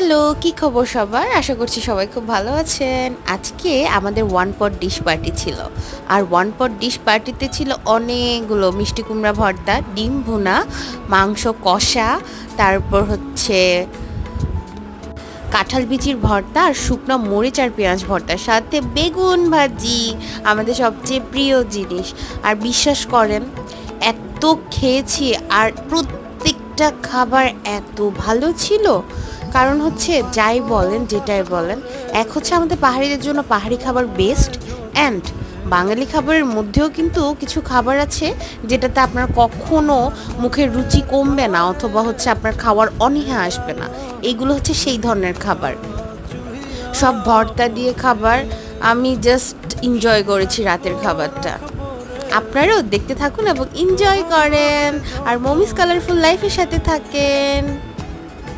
Hello, কি খবর সবার? আশা করছি সবাই খুব ভালো আছেন। আজকে আমাদের ওয়ান পট ডিশ পার্টি ছিল। আর ওয়ান পট ডিশ পার্টিতে ছিল অনেকগুলো মিষ্টি কুমড়া ভর্তা, ডিম ভুনা, মাংস কষা, তারপর হচ্ছে কাঁঠাল বিচির ভর্তা আর শুকনো মরিচ আর পেঁয়াজ ভর্তার সাথে বেগুন ভাজি, আমাদের সবচেয়ে প্রিয় জিনিস। আর বিশ্বাস করেন, এত খেয়েছি আর প্রত্যেকটা খাবার এত ভালো ছিল। কারণ হচ্ছে যাই বলেন যেটাই বলেন, এক হচ্ছে আমাদের পাহাড়িদের জন্য পাহাড়ি খাবার বেস্ট, অ্যান্ড বাঙালি খাবারের মধ্যেও কিন্তু কিছু খাবার আছে যেটাতে আপনার কখনো মুখের রুচি কমবে না, অথবা হচ্ছে আপনার খাওয়ার অনীহা আসবে না। এইগুলো হচ্ছে সেই ধরনের খাবার, সব ভর্তা দিয়ে খাবার। আমি জাস্ট এনজয় করেছি রাতের খাবারটা। আপনারাও দেখতে থাকুন এবং এনজয় করেন, আর মমিস কালারফুল লাইফের সাথে থাকেন।